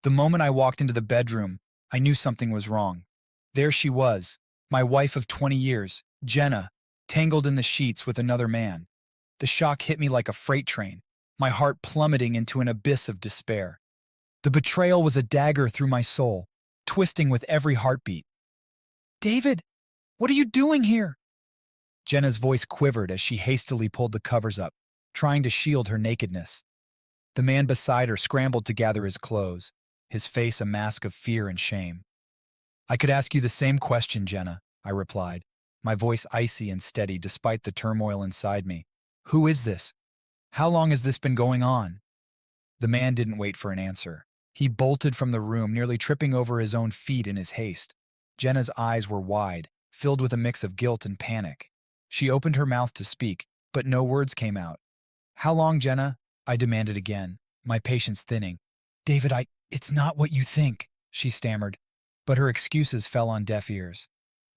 The moment I walked into the bedroom, I knew something was wrong. There she was, my wife of 20 years, Jenna, tangled in the sheets with another man. The shock hit me like a freight train, my heart plummeting into an abyss of despair. The betrayal was a dagger through my soul, twisting with every heartbeat. "David, what are you doing here?" Jenna's voice quivered as she hastily pulled the covers up, trying to shield her nakedness. The man beside her scrambled to gather his clothes, his face a mask of fear and shame. "I could ask you the same question, Jenna," I replied, my voice icy and steady despite the turmoil inside me. "Who is this? How long has this been going on?" The man didn't wait for an answer. He bolted from the room, nearly tripping over his own feet in his haste. Jenna's eyes were wide, filled with a mix of guilt and panic. She opened her mouth to speak, but no words came out. "How long, Jenna?" I demanded again, my patience thinning. "David, it's not what you think," she stammered, but her excuses fell on deaf ears.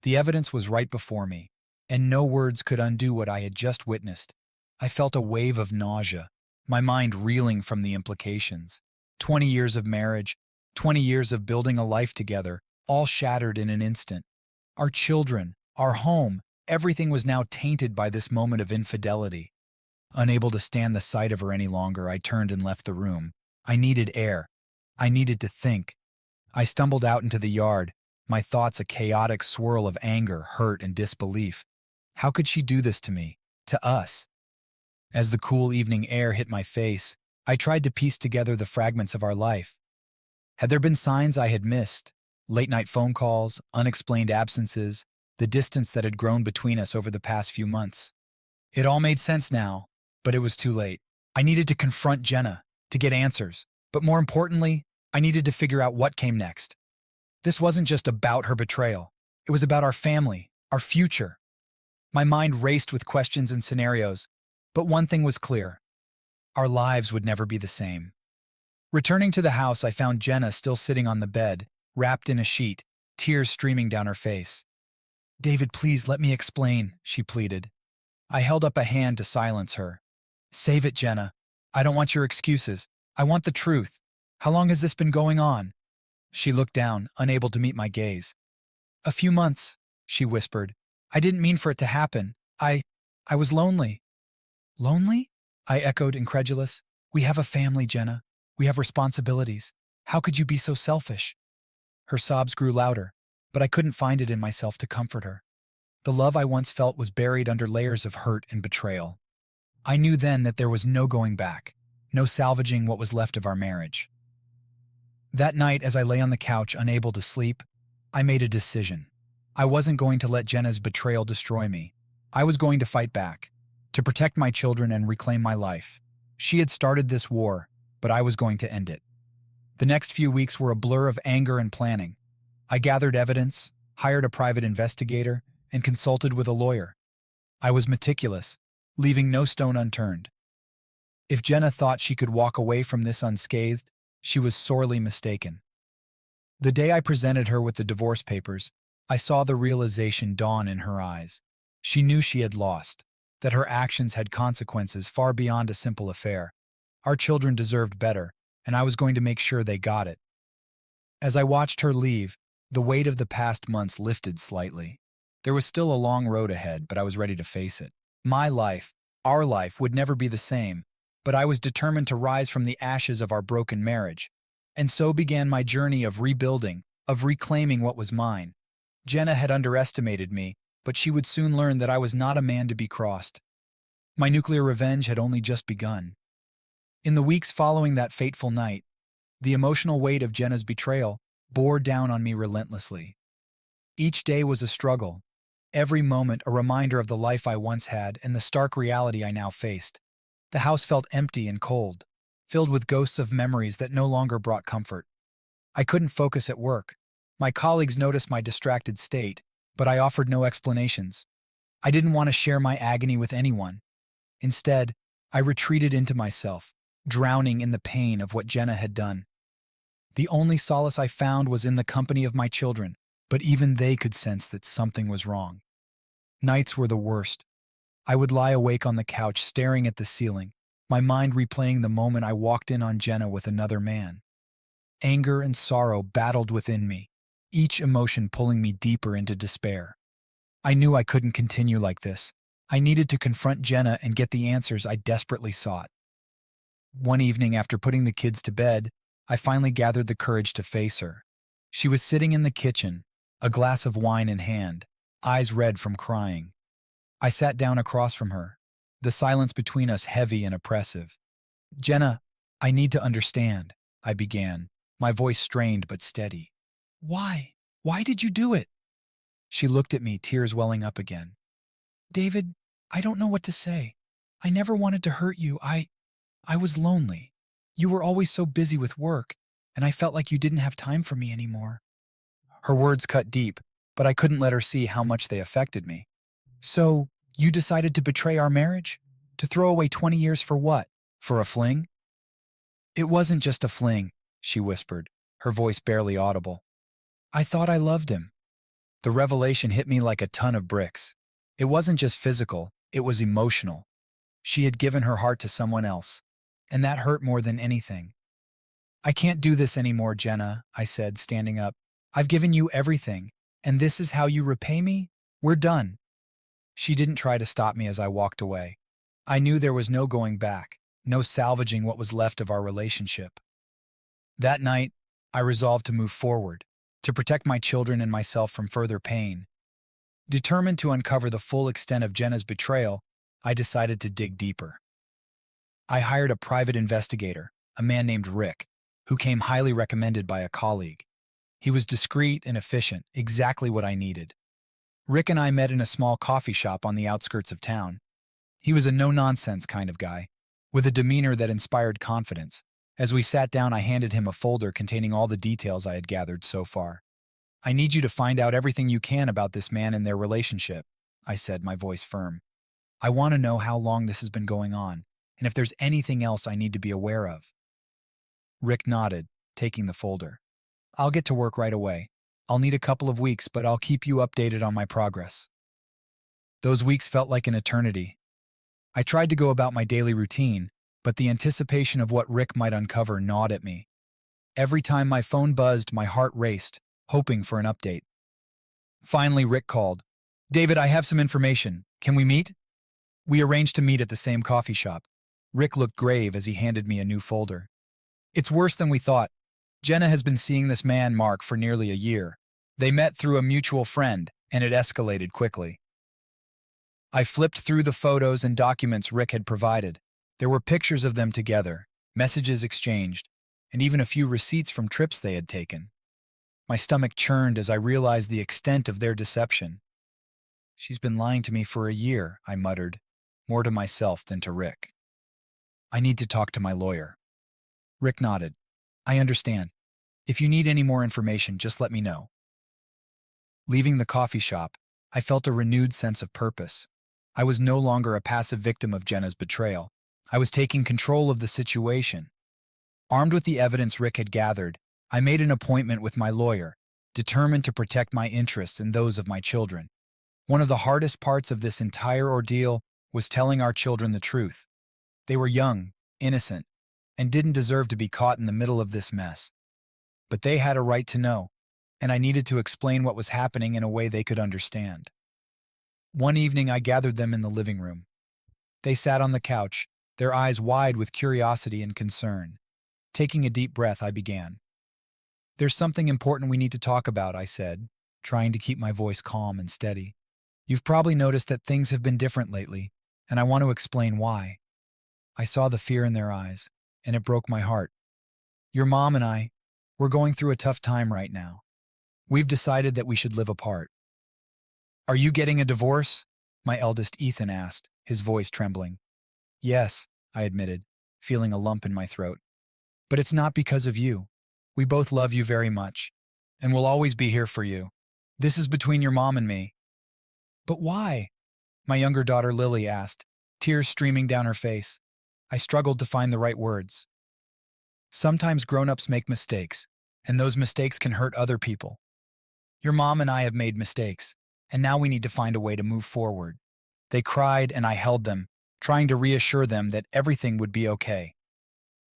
The evidence was right before me, and no words could undo what I had just witnessed. I felt a wave of nausea, my mind reeling from the implications. 20 years of marriage, 20 years of building a life together, all shattered in an instant. Our children, our home, everything was now tainted by this moment of infidelity. Unable to stand the sight of her any longer, I turned and left the room. I needed air. I needed to think. I stumbled out into the yard, my thoughts a chaotic swirl of anger, hurt, and disbelief. How could she do this to me? To us? As the cool evening air hit my face, I tried to piece together the fragments of our life. Had there been signs I had missed? Late-night phone calls, unexplained absences, the distance that had grown between us over the past few months. It all made sense now, but it was too late. I needed to confront Jenna, to get answers, but more importantly, I needed to figure out what came next. This wasn't just about her betrayal. It was about our family, our future. My mind raced with questions and scenarios, but one thing was clear. Our lives would never be the same. Returning to the house, I found Jenna still sitting on the bed, wrapped in a sheet, tears streaming down her face. "David, please let me explain," she pleaded. I held up a hand to silence her. "Save it, Jenna. I don't want your excuses. I want the truth. How long has this been going on?" She looked down, unable to meet my gaze. "A few months," she whispered. "I didn't mean for it to happen. I was lonely." "Lonely?" I echoed, incredulous. "We have a family, Jenna. We have responsibilities. How could you be so selfish?" Her sobs grew louder, but I couldn't find it in myself to comfort her. The love I once felt was buried under layers of hurt and betrayal. I knew then that there was no going back, no salvaging what was left of our marriage. That night, as I lay on the couch, unable to sleep, I made a decision. I wasn't going to let Jenna's betrayal destroy me. I was going to fight back, to protect my children and reclaim my life. She had started this war, but I was going to end it. The next few weeks were a blur of anger and planning. I gathered evidence, hired a private investigator, and consulted with a lawyer. I was meticulous, leaving no stone unturned. If Jenna thought she could walk away from this unscathed, she was sorely mistaken. The day I presented her with the divorce papers, I saw the realization dawn in her eyes. She knew she had lost, that her actions had consequences far beyond a simple affair. Our children deserved better, and I was going to make sure they got it. As I watched her leave, the weight of the past months lifted slightly. There was still a long road ahead, but I was ready to face it. My life, our life, would never be the same, but I was determined to rise from the ashes of our broken marriage. And so began my journey of rebuilding, of reclaiming what was mine. Jenna had underestimated me, but she would soon learn that I was not a man to be crossed. My nuclear revenge had only just begun. In the weeks following that fateful night, the emotional weight of Jenna's betrayal bore down on me relentlessly. Each day was a struggle, every moment a reminder of the life I once had and the stark reality I now faced. The house felt empty and cold, filled with ghosts of memories that no longer brought comfort. I couldn't focus at work. My colleagues noticed my distracted state, but I offered no explanations. I didn't want to share my agony with anyone. Instead, I retreated into myself, drowning in the pain of what Jenna had done. The only solace I found was in the company of my children, but even they could sense that something was wrong. Nights were the worst. I would lie awake on the couch staring at the ceiling, my mind replaying the moment I walked in on Jenna with another man. Anger and sorrow battled within me, each emotion pulling me deeper into despair. I knew I couldn't continue like this. I needed to confront Jenna and get the answers I desperately sought. One evening, after putting the kids to bed, I finally gathered the courage to face her. She was sitting in the kitchen, a glass of wine in hand, eyes red from crying. I sat down across from her, the silence between us heavy and oppressive. "Jenna, I need to understand," I began, my voice strained but steady. "Why? Why did you do it?" She looked at me, tears welling up again. "David, I don't know what to say. I never wanted to hurt you. I was lonely. You were always so busy with work, and I felt like you didn't have time for me anymore." Her words cut deep, but I couldn't let her see how much they affected me. "So, you decided to betray our marriage? To throw away 20 years for what? For a fling?" "It wasn't just a fling," she whispered, her voice barely audible. "I thought I loved him." The revelation hit me like a ton of bricks. It wasn't just physical, it was emotional. She had given her heart to someone else, and that hurt more than anything. "I can't do this anymore, Jenna," I said, standing up. "I've given you everything, and this is how you repay me? We're done." She didn't try to stop me as I walked away. I knew there was no going back, no salvaging what was left of our relationship. That night, I resolved to move forward, to protect my children and myself from further pain. Determined to uncover the full extent of Jenna's betrayal, I decided to dig deeper. I hired a private investigator, a man named Rick, who came highly recommended by a colleague. He was discreet and efficient, exactly what I needed. Rick and I met in a small coffee shop on the outskirts of town. He was a no-nonsense kind of guy, with a demeanor that inspired confidence. As we sat down, I handed him a folder containing all the details I had gathered so far. "I need you to find out everything you can about this man and their relationship," I said, my voice firm. "I want to know how long this has been going on, and if there's anything else I need to be aware of." Rick nodded, taking the folder. "I'll get to work right away. I'll need a couple of weeks, but I'll keep you updated on my progress." Those weeks felt like an eternity. I tried to go about my daily routine, but the anticipation of what Rick might uncover gnawed at me. Every time my phone buzzed, my heart raced, hoping for an update. Finally, Rick called. "David, I have some information. Can we meet?" We arranged to meet at the same coffee shop. Rick looked grave as he handed me a new folder. "It's worse than we thought. Jenna has been seeing this man, Mark, for nearly a year. They met through a mutual friend, and it escalated quickly." I flipped through the photos and documents Rick had provided. There were pictures of them together, messages exchanged, and even a few receipts from trips they had taken. My stomach churned as I realized the extent of their deception. "She's been lying to me for a year," I muttered, more to myself than to Rick. "I need to talk to my lawyer." Rick nodded. "I understand. If you need any more information, just let me know." Leaving the coffee shop, I felt a renewed sense of purpose. I was no longer a passive victim of Jenna's betrayal. I was taking control of the situation. Armed with the evidence Rick had gathered, I made an appointment with my lawyer, determined to protect my interests and those of my children. One of the hardest parts of this entire ordeal was telling our children the truth. They were young, innocent, and didn't deserve to be caught in the middle of this mess. But they had a right to know, and I needed to explain what was happening in a way they could understand. One evening, I gathered them in the living room. They sat on the couch, their eyes wide with curiosity and concern. Taking a deep breath, I began. "There's something important we need to talk about," I said, trying to keep my voice calm and steady. "You've probably noticed that things have been different lately, and I want to explain why." I saw the fear in their eyes, and it broke my heart. "Your mom and I, we're going through a tough time right now. We've decided that we should live apart." "Are you getting a divorce?" my eldest Ethan asked, his voice trembling. "Yes," I admitted, feeling a lump in my throat. "But it's not because of you. We both love you very much, and we'll always be here for you. This is between your mom and me." "But why?" my younger daughter Lily asked, tears streaming down her face. I struggled to find the right words. "Sometimes grown-ups make mistakes, and those mistakes can hurt other people. Your mom and I have made mistakes, and now we need to find a way to move forward." They cried, and I held them, trying to reassure them that everything would be okay.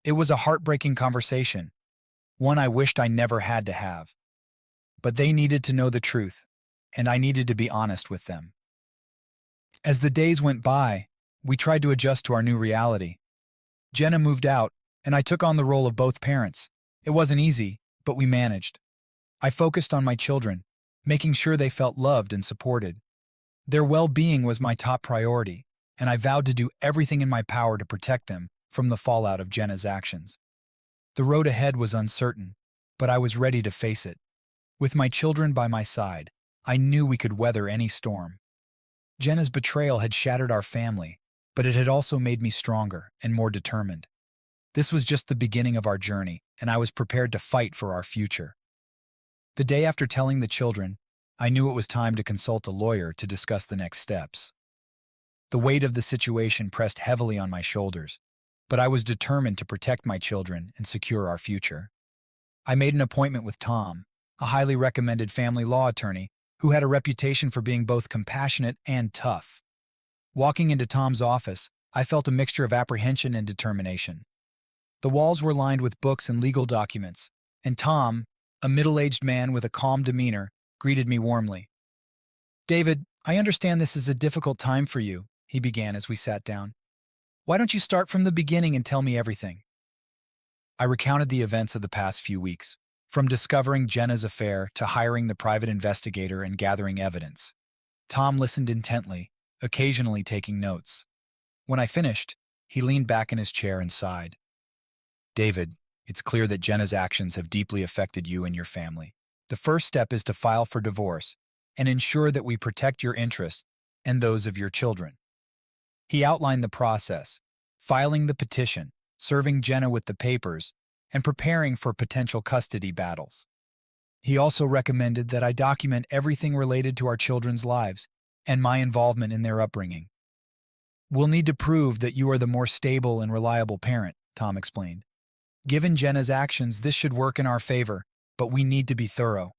It was a heartbreaking conversation. one I wished I never had to have. But they needed to know the truth, and I needed to be honest with them. As the days went by, we tried to adjust to our new reality. Jenna moved out, and I took on the role of both parents. It wasn't easy, but we managed. I focused on my children, making sure they felt loved and supported. Their well-being was my top priority, and I vowed to do everything in my power to protect them from the fallout of Jenna's actions. The road ahead was uncertain, but I was ready to face it. With my children by my side, I knew we could weather any storm. Jenna's betrayal had shattered our family, but it had also made me stronger and more determined. This was just the beginning of our journey, and I was prepared to fight for our future. The day after telling the children, I knew it was time to consult a lawyer to discuss the next steps. The weight of the situation pressed heavily on my shoulders, but I was determined to protect my children and secure our future. I made an appointment with Tom, a highly recommended family law attorney who had a reputation for being both compassionate and tough. Walking into Tom's office, I felt a mixture of apprehension and determination. The walls were lined with books and legal documents, and Tom, a middle-aged man with a calm demeanor, greeted me warmly. "David, I understand this is a difficult time for you," he began as we sat down. "Why don't you start from the beginning and tell me everything?" I recounted the events of the past few weeks, from discovering Jenna's affair to hiring the private investigator and gathering evidence. Tom listened intently, occasionally taking notes. When I finished, he leaned back in his chair and sighed. "David, it's clear that Jenna's actions have deeply affected you and your family. The first step is to file for divorce and ensure that we protect your interests and those of your children." He outlined the process: filing the petition, serving Jenna with the papers, and preparing for potential custody battles. He also recommended that I document everything related to our children's lives and my involvement in their upbringing. "We'll need to prove that you are the more stable and reliable parent," Tom explained. "Given Jenna's actions, this should work in our favor, but we need to be thorough."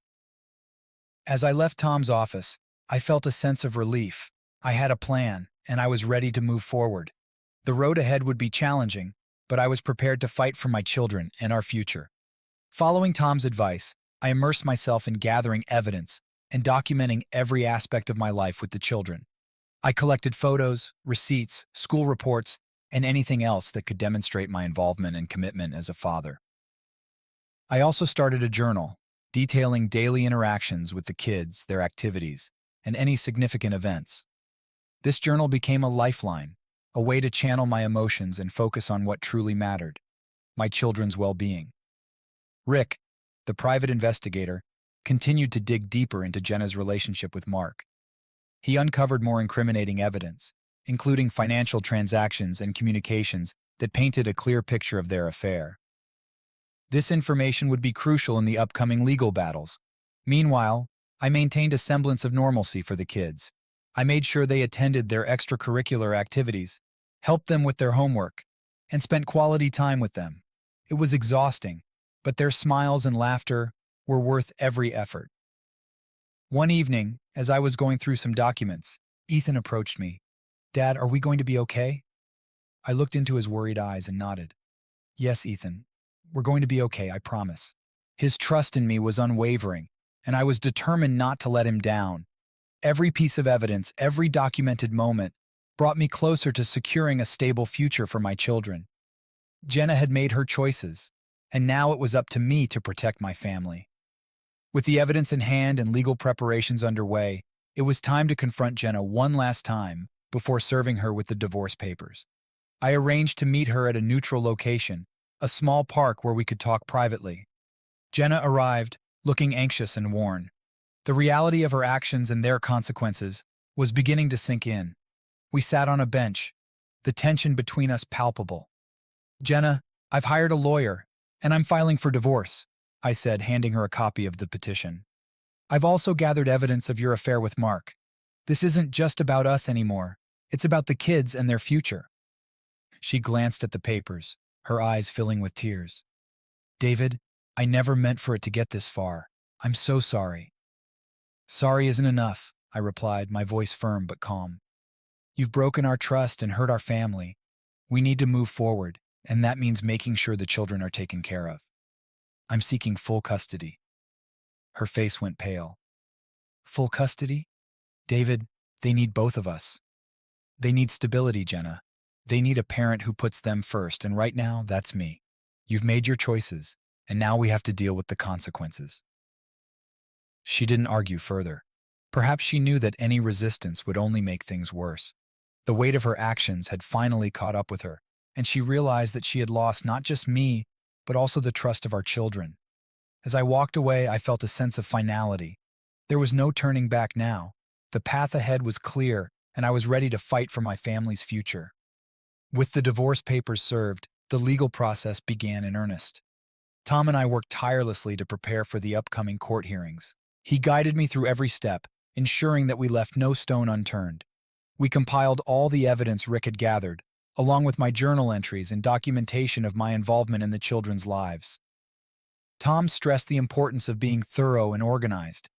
As I left Tom's office, I felt a sense of relief. I had a plan, and I was ready to move forward. The road ahead would be challenging, but I was prepared to fight for my children and our future. Following Tom's advice, I immersed myself in gathering evidence and documenting every aspect of my life with the children. I collected photos, receipts, school reports, and anything else that could demonstrate my involvement and commitment as a father. I also started a journal, detailing daily interactions with the kids, their activities, and any significant events. This journal became a lifeline, a way to channel my emotions and focus on what truly mattered: my children's well-being. Rick, the private investigator, continued to dig deeper into Jenna's relationship with Mark. He uncovered more incriminating evidence, including financial transactions and communications that painted a clear picture of their affair. This information would be crucial in the upcoming legal battles. Meanwhile, I maintained a semblance of normalcy for the kids. I made sure they attended their extracurricular activities, helped them with their homework, and spent quality time with them. It was exhausting, but their smiles and laughter were worth every effort. One evening, as I was going through some documents, Ethan approached me. "Dad, are we going to be okay?" I looked into his worried eyes and nodded. "Yes, Ethan. We're going to be okay, I promise." His trust in me was unwavering, and I was determined not to let him down. Every piece of evidence, every documented moment, brought me closer to securing a stable future for my children. Jenna had made her choices, and now it was up to me to protect my family. With the evidence in hand and legal preparations underway, it was time to confront Jenna one last time before serving her with the divorce papers. I arranged to meet her at a neutral location, a small park where we could talk privately. Jenna arrived, looking anxious and worn. The reality of her actions and their consequences was beginning to sink in. We sat on a bench, the tension between us palpable. "Jenna, I've hired a lawyer, and I'm filing for divorce," I said, handing her a copy of the petition. "I've also gathered evidence of your affair with Mark. This isn't just about us anymore. It's about the kids and their future." She glanced at the papers, her eyes filling with tears. "David, I never meant for it to get this far. I'm so sorry." "Sorry isn't enough," I replied, my voice firm but calm. "You've broken our trust and hurt our family. We need to move forward, and that means making sure the children are taken care of." I'm seeking full custody. Her face went pale. Full custody? David, they need both of us. They need stability, Jenna. They need a parent who puts them first, and right now, that's me. You've made your choices, and now we have to deal with the consequences. She didn't argue further. Perhaps she knew that any resistance would only make things worse. The weight of her actions had finally caught up with her, and she realized that she had lost not just me, but also the trust of our children. As I walked away, I felt a sense of finality. There was no turning back now. The path ahead was clear, and I was ready to fight for my family's future. With the divorce papers served, the legal process began in earnest. Tom and I worked tirelessly to prepare for the upcoming court hearings. He guided me through every step, ensuring that we left no stone unturned. We compiled all the evidence Rick had gathered, along with my journal entries and documentation of my involvement in the children's lives. Tom stressed the importance of being thorough and organized.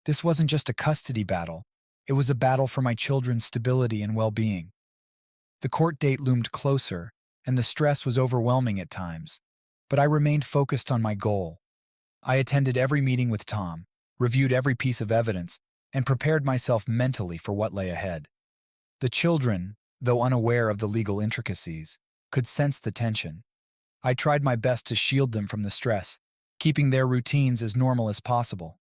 This wasn't just a custody battle, it was a battle for my children's stability and well-being. The court date loomed closer, and the stress was overwhelming at times, but I remained focused on my goal. I attended every meeting with Tom, reviewed every piece of evidence, and prepared myself mentally for what lay ahead. The children, though unaware of the legal intricacies, could sense the tension. I tried my best to shield them from the stress, keeping their routines as normal as possible.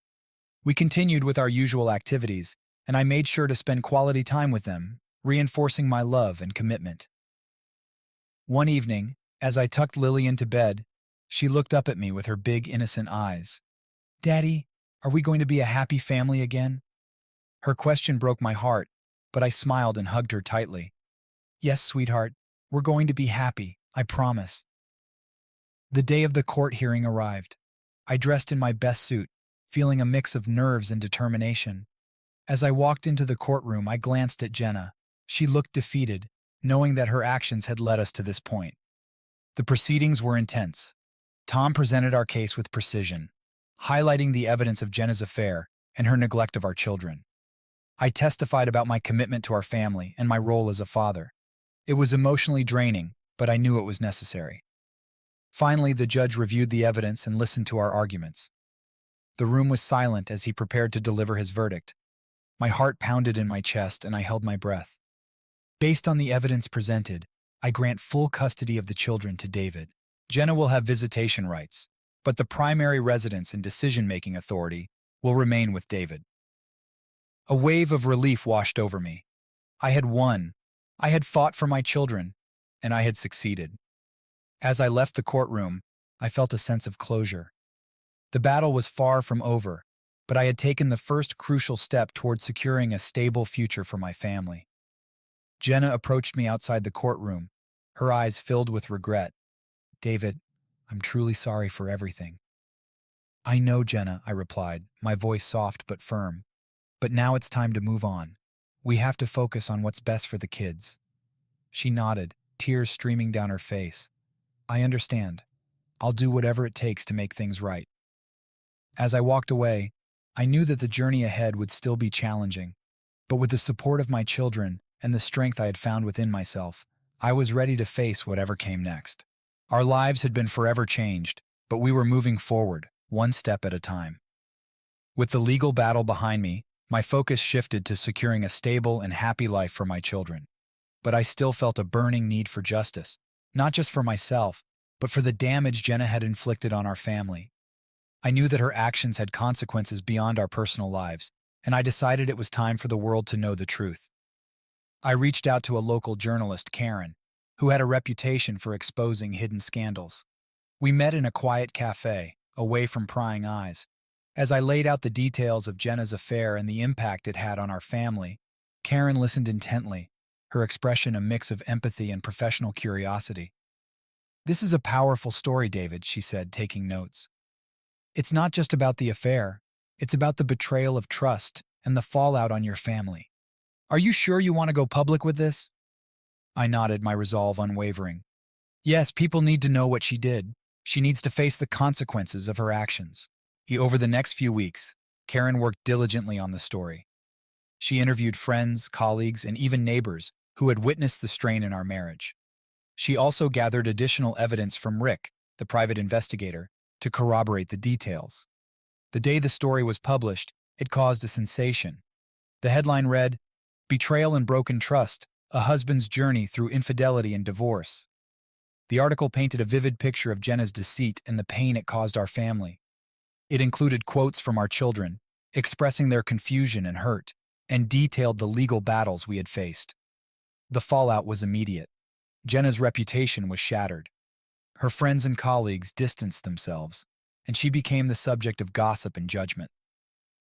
We continued with our usual activities, and I made sure to spend quality time with them, reinforcing my love and commitment. One evening, as I tucked Lily into bed, she looked up at me with her big, innocent eyes. "Daddy, are we going to be a happy family again?" Her question broke my heart, but I smiled and hugged her tightly. "Yes, sweetheart, we're going to be happy, I promise." The day of the court hearing arrived. I dressed in my best suit, feeling a mix of nerves and determination. As I walked into the courtroom, I glanced at Jenna. She looked defeated, knowing that her actions had led us to this point. The proceedings were intense. Tom presented our case with precision, highlighting the evidence of Jenna's affair and her neglect of our children. I testified about my commitment to our family and my role as a father. It was emotionally draining, but I knew it was necessary. Finally, the judge reviewed the evidence and listened to our arguments. The room was silent as he prepared to deliver his verdict. My heart pounded in my chest and I held my breath. Based on the evidence presented, I grant full custody of the children to David. Jenna will have visitation rights, but the primary residence and decision-making authority will remain with David. A wave of relief washed over me. I had won. I had fought for my children, and I had succeeded. As I left the courtroom, I felt a sense of closure. The battle was far from over, but I had taken the first crucial step toward securing a stable future for my family. Jenna approached me outside the courtroom, her eyes filled with regret. "David, I'm truly sorry for everything." "I know, Jenna," I replied, my voice soft but firm. "But now it's time to move on. We have to focus on what's best for the kids." She nodded, tears streaming down her face. "I understand. I'll do whatever it takes to make things right." As I walked away, I knew that the journey ahead would still be challenging, but with the support of my children and the strength I had found within myself, I was ready to face whatever came next. Our lives had been forever changed, but we were moving forward, one step at a time. With the legal battle behind me, my focus shifted to securing a stable and happy life for my children. But I still felt a burning need for justice, not just for myself, but for the damage Jenna had inflicted on our family. I knew that her actions had consequences beyond our personal lives, and I decided it was time for the world to know the truth. I reached out to a local journalist, Karen, who had a reputation for exposing hidden scandals. We met in a quiet cafe, away from prying eyes. As I laid out the details of Jenna's affair and the impact it had on our family, Karen listened intently, her expression a mix of empathy and professional curiosity. "This is a powerful story, David," she said, taking notes. "It's not just about the affair, it's about the betrayal of trust and the fallout on your family. Are you sure you want to go public with this?" I nodded, my resolve unwavering. "Yes, people need to know what she did. She needs to face the consequences of her actions." Over the next few weeks, Karen worked diligently on the story. She interviewed friends, colleagues, and even neighbors who had witnessed the strain in our marriage. She also gathered additional evidence from Rick, the private investigator, to corroborate the details. The day the story was published, it caused a sensation. The headline read, "Betrayal and Broken Trust, a Husband's Journey Through Infidelity and Divorce." The article painted a vivid picture of Jenna's deceit and the pain it caused our family. It included quotes from our children, expressing their confusion and hurt, and detailed the legal battles we had faced. The fallout was immediate. Jenna's reputation was shattered. Her friends and colleagues distanced themselves, and she became the subject of gossip and judgment.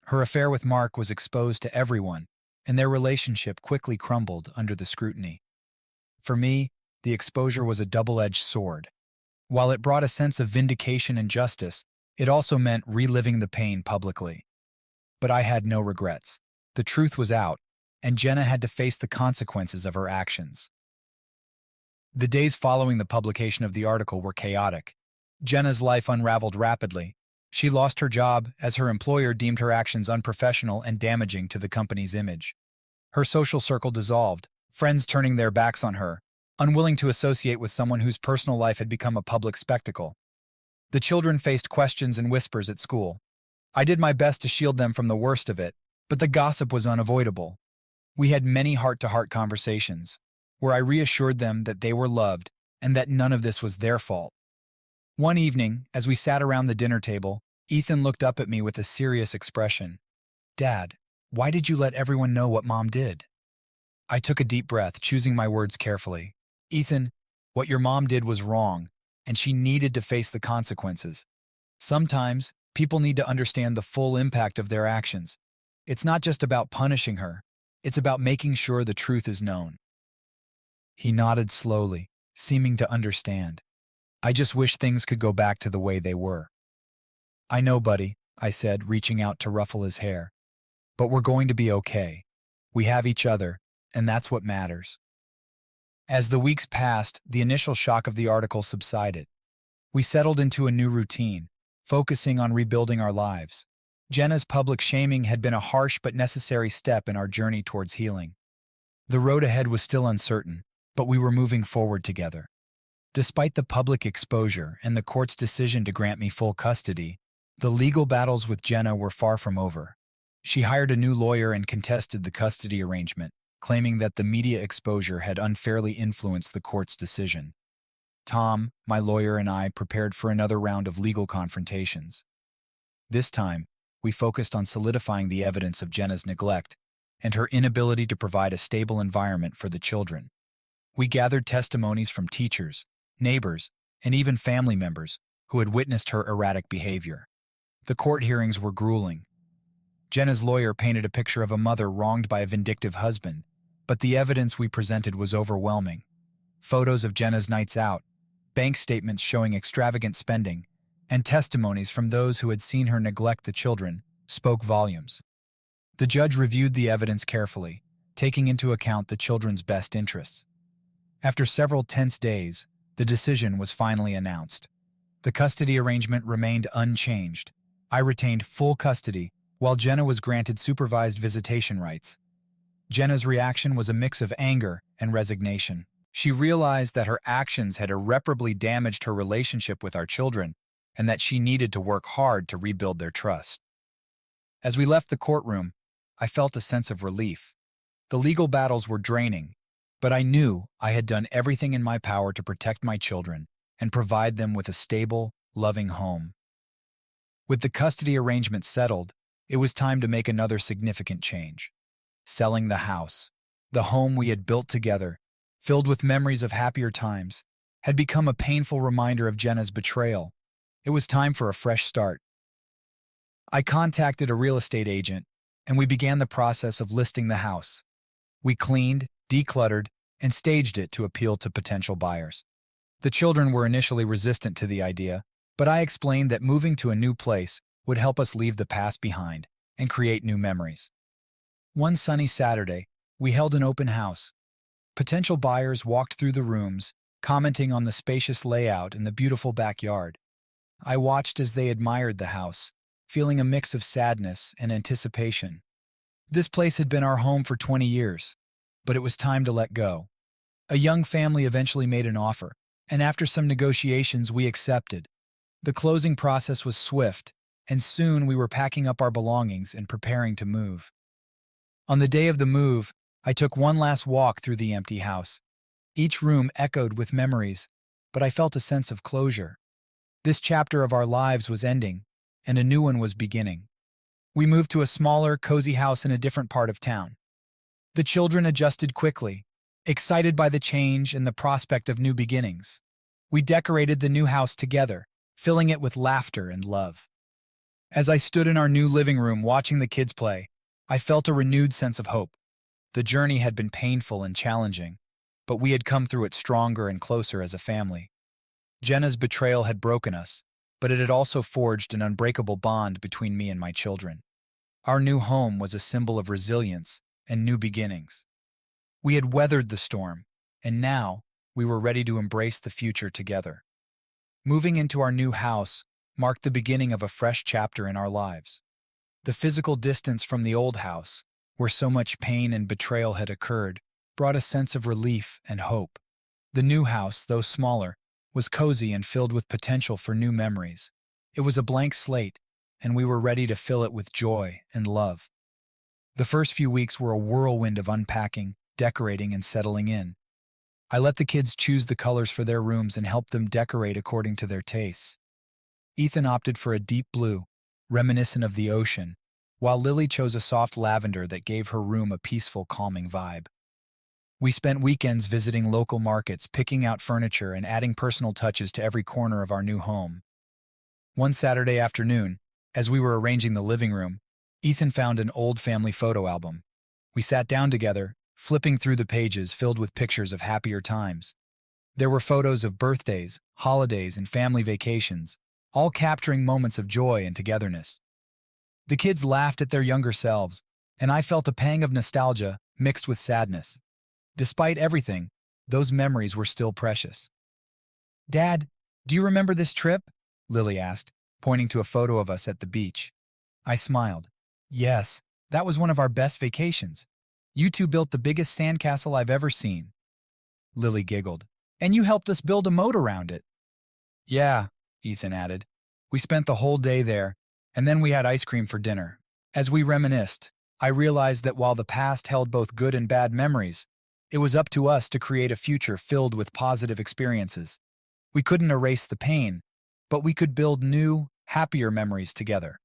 Her affair with Mark was exposed to everyone, and their relationship quickly crumbled under the scrutiny. For me, the exposure was a double-edged sword. While it brought a sense of vindication and justice, it also meant reliving the pain publicly. But I had no regrets. The truth was out, and Jenna had to face the consequences of her actions. The days following the publication of the article were chaotic. Jenna's life unraveled rapidly. She lost her job as her employer deemed her actions unprofessional and damaging to the company's image. Her social circle dissolved, friends turning their backs on her, unwilling to associate with someone whose personal life had become a public spectacle. The children faced questions and whispers at school. I did my best to shield them from the worst of it, but the gossip was unavoidable. We had many heart-to-heart conversations, where I reassured them that they were loved and that none of this was their fault. One evening, as we sat around the dinner table, Ethan looked up at me with a serious expression. "Dad, why did you let everyone know what Mom did?" I took a deep breath, choosing my words carefully. "Ethan, what your mom did was wrong, and she needed to face the consequences. Sometimes, people need to understand the full impact of their actions. It's not just about punishing her, it's about making sure the truth is known." He nodded slowly, seeming to understand. "I just wish things could go back to the way they were." "I know, buddy," I said, reaching out to ruffle his hair. "But we're going to be okay. We have each other, and that's what matters." As the weeks passed, the initial shock of the article subsided. We settled into a new routine, focusing on rebuilding our lives. Jenna's public shaming had been a harsh but necessary step in our journey towards healing. The road ahead was still uncertain, but we were moving forward together. Despite the public exposure and the court's decision to grant me full custody, the legal battles with Jenna were far from over. She hired a new lawyer and contested the custody arrangement, claiming that the media exposure had unfairly influenced the court's decision. Tom, my lawyer, and I prepared for another round of legal confrontations. This time, we focused on solidifying the evidence of Jenna's neglect and her inability to provide a stable environment for the children. We gathered testimonies from teachers, neighbors, and even family members who had witnessed her erratic behavior. The court hearings were grueling. Jenna's lawyer painted a picture of a mother wronged by a vindictive husband, but the evidence we presented was overwhelming. Photos of Jenna's nights out, bank statements showing extravagant spending, and testimonies from those who had seen her neglect the children spoke volumes. The judge reviewed the evidence carefully, taking into account the children's best interests. After several tense days, the decision was finally announced. The custody arrangement remained unchanged. I retained full custody, while Jenna was granted supervised visitation rights. Jenna's reaction was a mix of anger and resignation. She realized that her actions had irreparably damaged her relationship with our children and that she needed to work hard to rebuild their trust. As we left the courtroom, I felt a sense of relief. The legal battles were draining, but I knew I had done everything in my power to protect my children and provide them with a stable, loving home. With the custody arrangement settled, it was time to make another significant change. Selling the house. The home we had built together, filled with memories of happier times, had become a painful reminder of Jenna's betrayal. It was time for a fresh start. I contacted a real estate agent, and we began the process of listing the house. We cleaned, decluttered, and staged it to appeal to potential buyers. The children were initially resistant to the idea, but I explained that moving to a new place would help us leave the past behind and create new memories. One sunny Saturday, we held an open house. Potential buyers walked through the rooms, commenting on the spacious layout and the beautiful backyard. I watched as they admired the house, feeling a mix of sadness and anticipation. This place had been our home for 20 years, but it was time to let go. A young family eventually made an offer, and after some negotiations, we accepted. The closing process was swift, and soon we were packing up our belongings and preparing to move. On the day of the move, I took one last walk through the empty house. Each room echoed with memories, but I felt a sense of closure. This chapter of our lives was ending, and a new one was beginning. We moved to a smaller, cozy house in a different part of town. The children adjusted quickly, excited by the change and the prospect of new beginnings. We decorated the new house together, filling it with laughter and love. As I stood in our new living room watching the kids play, I felt a renewed sense of hope. The journey had been painful and challenging, but we had come through it stronger and closer as a family. Jenna's betrayal had broken us, but it had also forged an unbreakable bond between me and my children. Our new home was a symbol of resilience and new beginnings. We had weathered the storm, and now we were ready to embrace the future together. Moving into our new house marked the beginning of a fresh chapter in our lives. The physical distance from the old house, where so much pain and betrayal had occurred, brought a sense of relief and hope. The new house, though smaller, was cozy and filled with potential for new memories. It was a blank slate, and we were ready to fill it with joy and love. The first few weeks were a whirlwind of unpacking, decorating, and settling in. I let the kids choose the colors for their rooms and helped them decorate according to their tastes. Ethan opted for a deep blue, reminiscent of the ocean, while Lily chose a soft lavender that gave her room a peaceful, calming vibe. We spent weekends visiting local markets, picking out furniture, and adding personal touches to every corner of our new home. One Saturday afternoon, as we were arranging the living room, Ethan found an old family photo album. We sat down together, flipping through the pages filled with pictures of happier times. There were photos of birthdays, holidays, and family vacations, all capturing moments of joy and togetherness. The kids laughed at their younger selves, and I felt a pang of nostalgia mixed with sadness. Despite everything, those memories were still precious. "Dad, do you remember this trip?" Lily asked, pointing to a photo of us at the beach. I smiled. "Yes, that was one of our best vacations. You two built the biggest sandcastle I've ever seen." Lily giggled. "And you helped us build a moat around it." "Yeah," Ethan added. "We spent the whole day there, and then we had ice cream for dinner." As we reminisced, I realized that while the past held both good and bad memories, it was up to us to create a future filled with positive experiences. We couldn't erase the pain, but we could build new, happier memories together.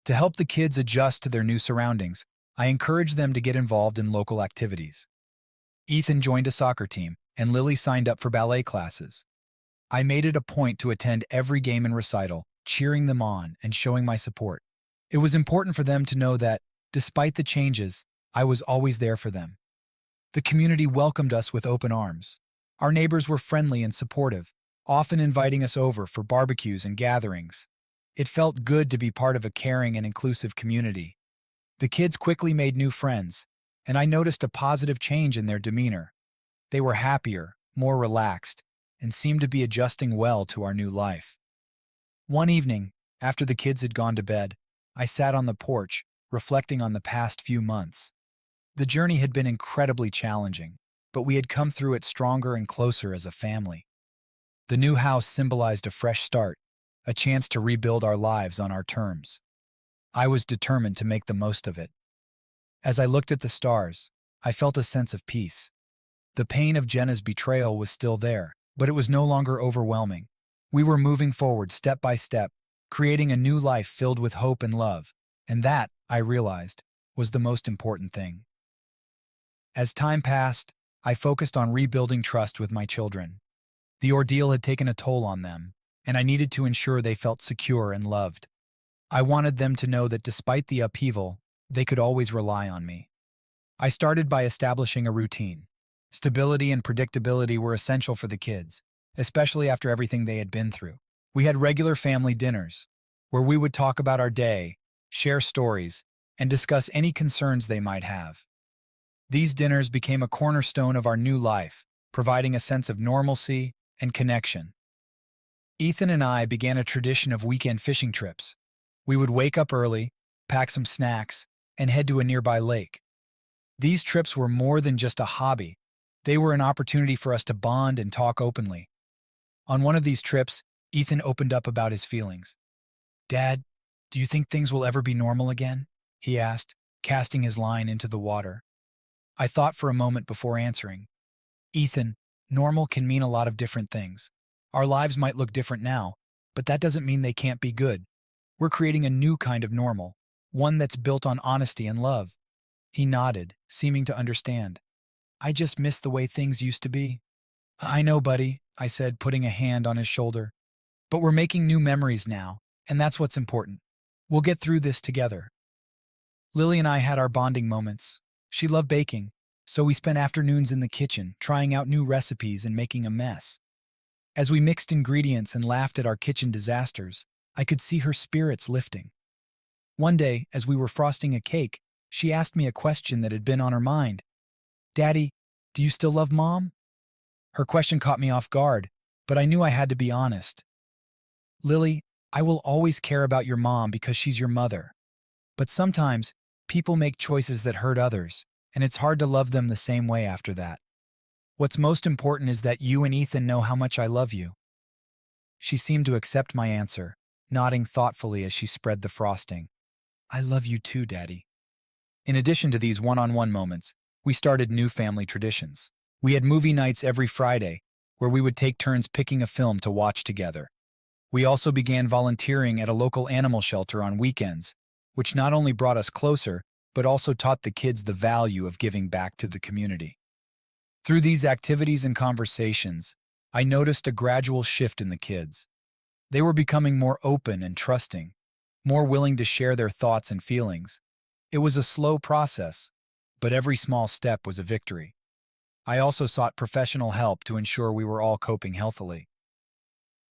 To help the kids adjust to their new surroundings, I encouraged them to get involved in local activities. Ethan joined a soccer team, and Lily signed up for ballet classes. I made it a point to attend every game and recital, cheering them on and showing my support. It was important for them to know that, despite the changes, I was always there for them. The community welcomed us with open arms. Our neighbors were friendly and supportive, often inviting us over for barbecues and gatherings. It felt good to be part of a caring and inclusive community. The kids quickly made new friends, and I noticed a positive change in their demeanor. They were happier, more relaxed, and seemed to be adjusting well to our new life. One evening, after the kids had gone to bed, I sat on the porch, reflecting on the past few months. The journey had been incredibly challenging, but we had come through it stronger and closer as a family. The new house symbolized a fresh start, a chance to rebuild our lives on our terms. I was determined to make the most of it. As I looked at the stars, I felt a sense of peace. The pain of Jenna's betrayal was still there, but it was no longer overwhelming. We were moving forward step by step, creating a new life filled with hope and love, and that, I realized, was the most important thing. As time passed, I focused on rebuilding trust with my children. The ordeal had taken a toll on them, and I needed to ensure they felt secure and loved. I wanted them to know that despite the upheaval, they could always rely on me. I started by establishing a routine. Stability and predictability were essential for the kids, especially after everything they had been through. We had regular family dinners, where we would talk about our day, share stories, and discuss any concerns they might have. These dinners became a cornerstone of our new life, providing a sense of normalcy and connection. Ethan and I began a tradition of weekend fishing trips. We would wake up early, pack some snacks, and head to a nearby lake. These trips were more than just a hobby. They were an opportunity for us to bond and talk openly. On one of these trips, Ethan opened up about his feelings. "Dad, do you think things will ever be normal again?" he asked, casting his line into the water. I thought for a moment before answering. "Ethan, normal can mean a lot of different things. Our lives might look different now, but that doesn't mean they can't be good. We're creating a new kind of normal, one that's built on honesty and love." He nodded, seeming to understand. "I just miss the way things used to be." "I know, buddy," I said, putting a hand on his shoulder. "But we're making new memories now, and that's what's important. We'll get through this together." Lily and I had our bonding moments. She loved baking, so we spent afternoons in the kitchen, trying out new recipes and making a mess. As we mixed ingredients and laughed at our kitchen disasters, I could see her spirits lifting. One day, as we were frosting a cake, she asked me a question that had been on her mind. "Daddy, do you still love Mom?" Her question caught me off guard, but I knew I had to be honest. "Lily, I will always care about your mom because she's your mother. But sometimes, people make choices that hurt others, and it's hard to love them the same way after that. What's most important is that you and Ethan know how much I love you." She seemed to accept my answer, nodding thoughtfully as she spread the frosting. "I love you too, Daddy." In addition to these one-on-one moments, we started new family traditions. We had movie nights every Friday, where we would take turns picking a film to watch together. We also began volunteering at a local animal shelter on weekends, which not only brought us closer, but also taught the kids the value of giving back to the community. Through these activities and conversations, I noticed a gradual shift in the kids. They were becoming more open and trusting, more willing to share their thoughts and feelings. It was a slow process, but every small step was a victory. I also sought professional help to ensure we were all coping healthily.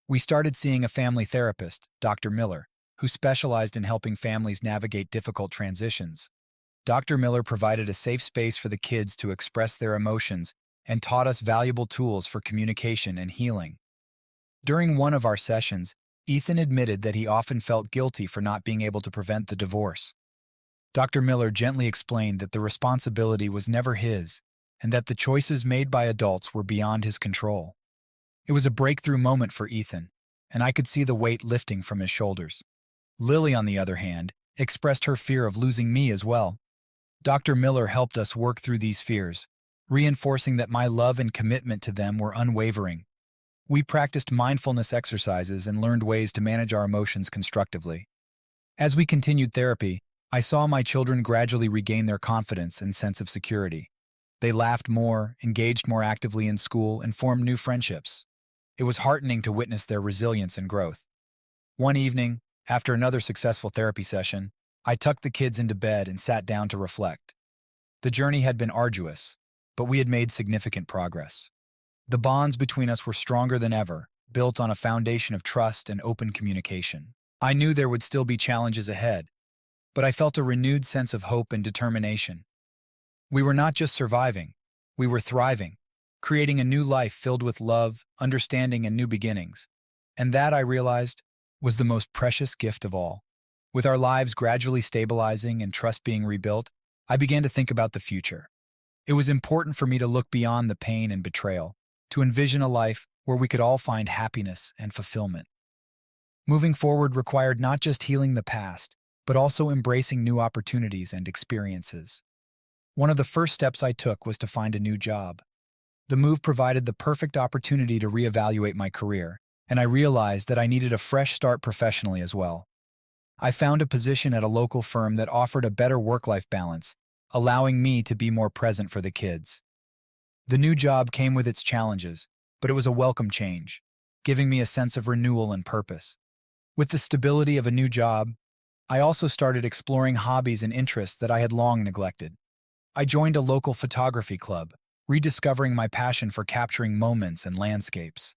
We started seeing a family therapist, Dr. Miller, who specialized in helping families navigate difficult transitions. Dr. Miller provided a safe space for the kids to express their emotions and taught us valuable tools for communication and healing. During one of our sessions, Ethan admitted that he often felt guilty for not being able to prevent the divorce. Dr. Miller gently explained that the responsibility was never his and that the choices made by adults were beyond his control. It was a breakthrough moment for Ethan, and I could see the weight lifting from his shoulders. Lily, on the other hand, expressed her fear of losing me as well. Dr. Miller helped us work through these fears, reinforcing that my love and commitment to them were unwavering. We practiced mindfulness exercises and learned ways to manage our emotions constructively. As we continued therapy, I saw my children gradually regain their confidence and sense of security. They laughed more, engaged more actively in school, and formed new friendships. It was heartening to witness their resilience and growth. One evening, after another successful therapy session, I tucked the kids into bed and sat down to reflect. The journey had been arduous, but we had made significant progress. The bonds between us were stronger than ever, built on a foundation of trust and open communication. I knew there would still be challenges ahead, but I felt a renewed sense of hope and determination. We were not just surviving, we were thriving, creating a new life filled with love, understanding, and new beginnings. And that, I realized, was the most precious gift of all. With our lives gradually stabilizing and trust being rebuilt, I began to think about the future. It was important for me to look beyond the pain and betrayal, to envision a life where we could all find happiness and fulfillment. Moving forward required not just healing the past, but also embracing new opportunities and experiences. One of the first steps I took was to find a new job. The move provided the perfect opportunity to reevaluate my career, and I realized that I needed a fresh start professionally as well. I found a position at a local firm that offered a better work-life balance, allowing me to be more present for the kids. The new job came with its challenges, but it was a welcome change, giving me a sense of renewal and purpose. With the stability of a new job, I also started exploring hobbies and interests that I had long neglected. I joined a local photography club, rediscovering my passion for capturing moments and landscapes.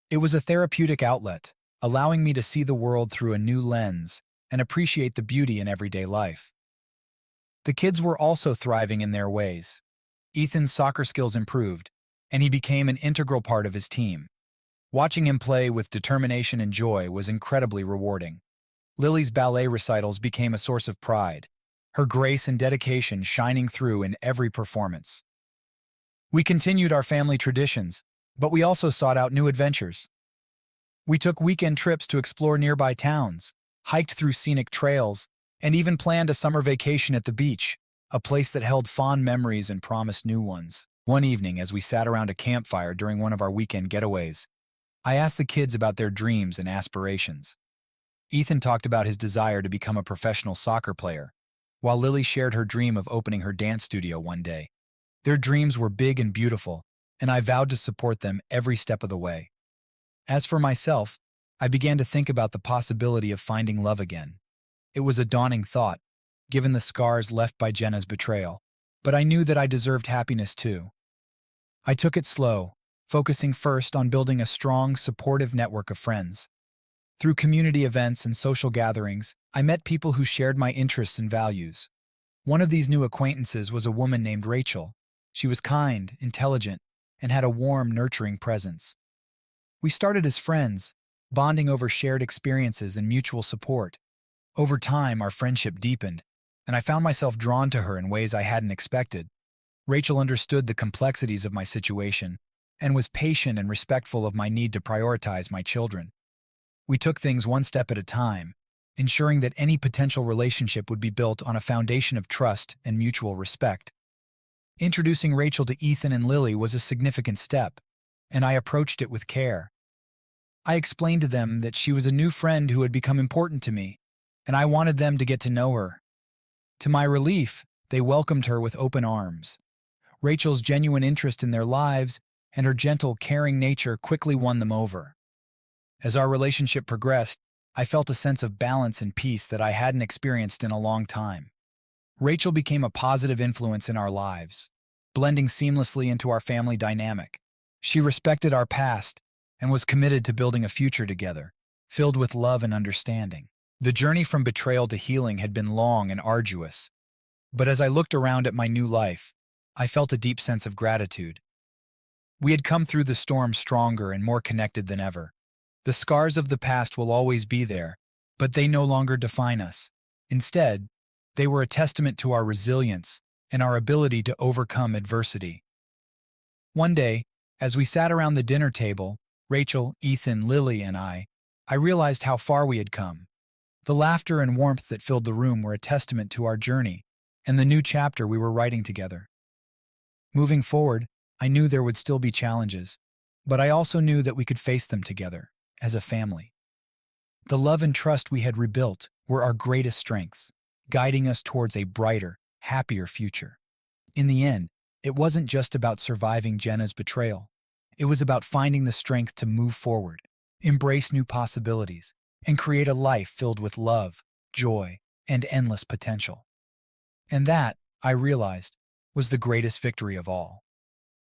It was a therapeutic outlet, allowing me to see the world through a new lens and appreciate the beauty in everyday life. The kids were also thriving in their ways. Ethan's soccer skills improved, and he became an integral part of his team. Watching him play with determination and joy was incredibly rewarding. Lily's ballet recitals became a source of pride, her grace and dedication shining through in every performance. We continued our family traditions, but we also sought out new adventures. We took weekend trips to explore nearby towns, hiked through scenic trails, and even planned a summer vacation at the beach, a place that held fond memories and promised new ones. One evening, as we sat around a campfire during one of our weekend getaways, I asked the kids about their dreams and aspirations. Ethan talked about his desire to become a professional soccer player, while Lily shared her dream of opening her dance studio one day. Their dreams were big and beautiful, and I vowed to support them every step of the way. As for myself, I began to think about the possibility of finding love again. It was a daunting thought, given the scars left by Jenna's betrayal, but I knew that I deserved happiness too. I took it slow, focusing first on building a strong, supportive network of friends. Through community events and social gatherings, I met people who shared my interests and values. One of these new acquaintances was a woman named Rachel. She was kind, intelligent, and had a warm, nurturing presence. We started as friends, bonding over shared experiences and mutual support. Over time, our friendship deepened, and I found myself drawn to her in ways I hadn't expected. Rachel understood the complexities of my situation and was patient and respectful of my need to prioritize my children. We took things one step at a time, ensuring that any potential relationship would be built on a foundation of trust and mutual respect. Introducing Rachel to Ethan and Lily was a significant step, and I approached it with care. I explained to them that she was a new friend who had become important to me, and I wanted them to get to know her. To my relief, they welcomed her with open arms. Rachel's genuine interest in their lives and her gentle, caring nature quickly won them over. As our relationship progressed, I felt a sense of balance and peace that I hadn't experienced in a long time. Rachel became a positive influence in our lives, blending seamlessly into our family dynamic. She respected our past and was committed to building a future together, filled with love and understanding. The journey from betrayal to healing had been long and arduous, but as I looked around at my new life, I felt a deep sense of gratitude. We had come through the storm stronger and more connected than ever. The scars of the past will always be there, but they no longer define us. Instead, they were a testament to our resilience and our ability to overcome adversity. One day, as we sat around the dinner table, Rachel, Ethan, Lily, and I realized how far we had come. The laughter and warmth that filled the room were a testament to our journey and the new chapter we were writing together. Moving forward, I knew there would still be challenges, but I also knew that we could face them together, as a family. The love and trust we had rebuilt were our greatest strengths, guiding us towards a brighter, happier future. In the end, it wasn't just about surviving Jenna's betrayal. It was about finding the strength to move forward, embrace new possibilities, and create a life filled with love, joy, and endless potential. And that, I realized, was the greatest victory of all.